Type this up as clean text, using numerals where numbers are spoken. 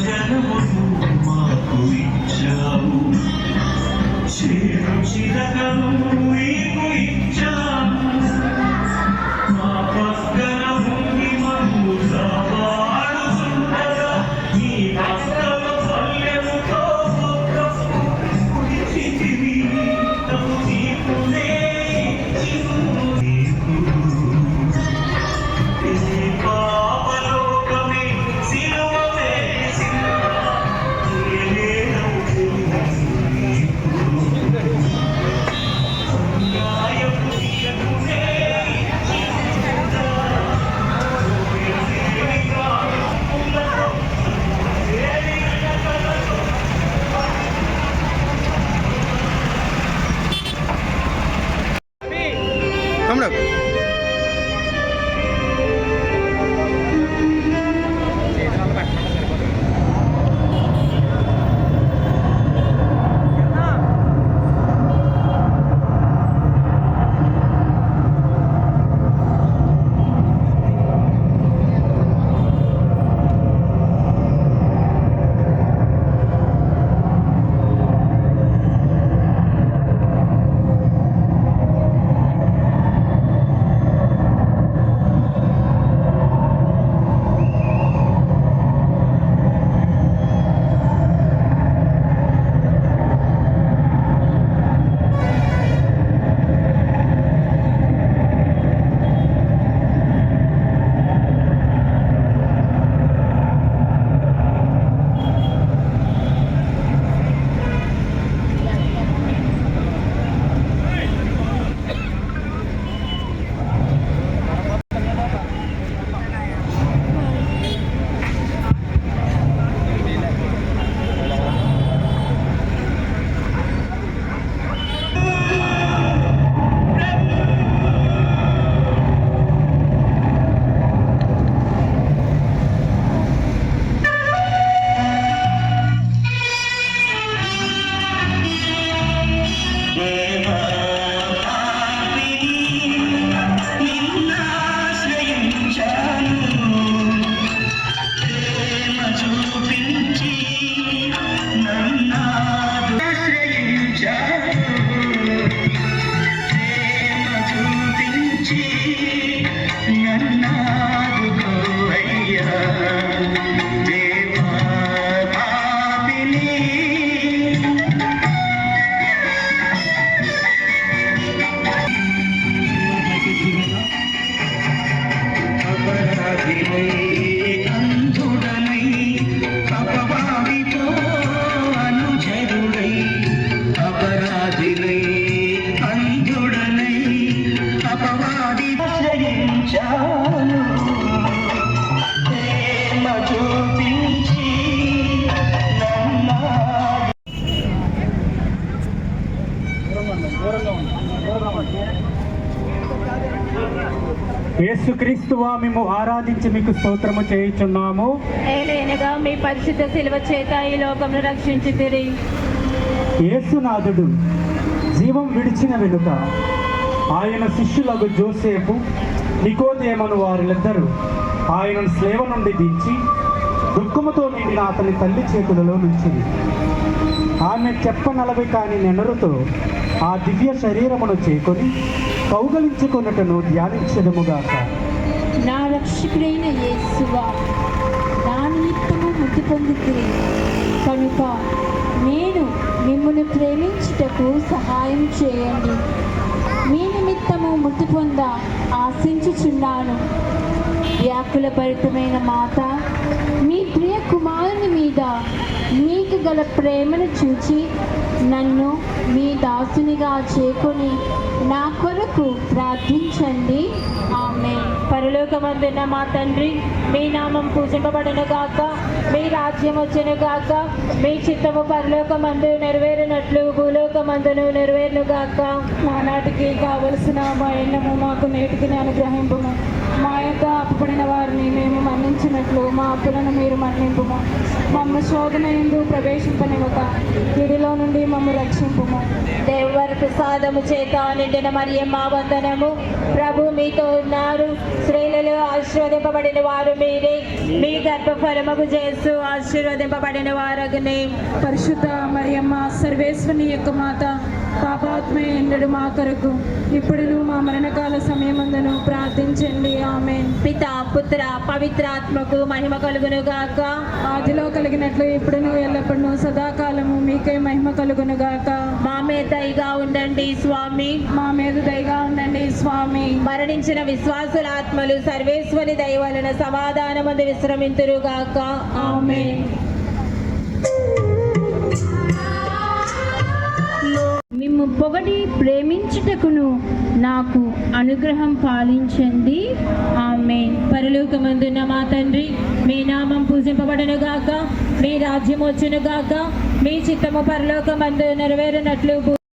జనమును మాకు ఇచ్చావు, చేరు చిరకను నీకు ఇచ్చాము, మా పక్కన ఉండి మమ్ము కాపాడుతుండగా నీ భక్తుల పల్లెముతో కుడిచితివి, నీకునే పాపలోకమే సిలువ వేసిందా యేసుక్రీస్తువా మేము ఆరాధించి మీకు స్తోత్రము చేయుచున్నాము. ఏలైనగా మీ పరిశుద్ధ శిలువ చేత ఈ లోకమును రక్షించితిరి. యేసునాథుడు జీవం విడిచిన వెనుక ఆయన శిష్యులకు జోసేపు, నికోదేమను వారిద్దరూ ఆయనను స్లేవ నుండి దించి దుఃఖముతో నిండిన అతని తల్లి చేతులలో నుంచింది. ఆమె చెప్పనలవి కాని నెనరుతో ఆ దివ్య శరీరమును చేకొని కౌగలించుకొనుటను ధ్యానించదముగాక. నా రక్షకుడైన యేసువా, నా నిమిత్తము మృతి పొందితిరి కనుక నేను మిమ్మును ప్రేమించుటకు సహాయం చేయండి. మీ నిమిత్తము మృతి పొంద ఆశించుచున్నాను. వ్యాకుల భరితమైన మాత, మీ ప్రియ కుమారుని మీద మీకు గల ప్రేమను చూచి నన్ను మీ దాసునిగా చేకొని నా కొరకు ప్రార్థించండి. ఆమేన్. పరలోకమందున్న మా తండ్రి, మీ నామం పూజింపబడును గాక, మీ రాజ్యం వచ్చును గాక, మీ చిత్తము పరలోకమందు నెరవేరినట్లు భూలోకమందును నెరవేరును గాక. నానాటికి కావలసిన మా ఎన్నము మాకు నేటికి అనుగ్రహింపుము. మా యొక్క అప్పుపడిన వారిని మేము మన్నించినట్లు మా అప్పులను మీరు మన్నింపుము. మమ్మల్ని శోధన యందు ప్రవేశింపనివ్వక కీడులో నుండి మమ్ము రక్షింపుము. దేవర ప్రసాదము చేత నిండిన మరియమ్మ వందనము. ప్రభు మీతో ఉన్నారు. స్త్రీలలో ఆశీర్వదింపబడిన వారు మీరే. మీ గర్భఫలముకు చేస్తూ ఆశీర్వదింపబడిన వారగునే. పరిశుద్ధ మరియమ్మ సర్వేశ్వరుని యొక్క మాత, పాపాత్మ ఎండడు మా కొరకు ఇప్పుడును మా మరణకాల సమయమందును ప్రార్థించండి. ఆమేన్. పిత పుత్ర పవిత్రాత్మకు మహిమ కలుగును గాక. ఆదిలో కలిగినట్లు ఇప్పుడును ఎల్లప్పుడూ సదాకాలము మీకే మహిమ కలుగును గాక. మా మీద దయగా ఉండండి స్వామి. మా మీద దయగా ఉండండి స్వామి. మరణించిన విశ్వాసుల ఆత్మలు సర్వేశ్వరి దయ వలన సమాధానమందు విశ్రమింతురు గాక. ఆమేన్. మిమ్ము పొగడి ప్రేమించుటకును నాకు అనుగ్రహం పాలించండి. ఆమేన్. పరలోకమందున్న మా తండ్రి, మీ నామం పూజింపబడను గాక. మీ రాజ్యం వచ్చును గాక. మీ చిత్తము పరలోకమందు నెరవేరునట్లు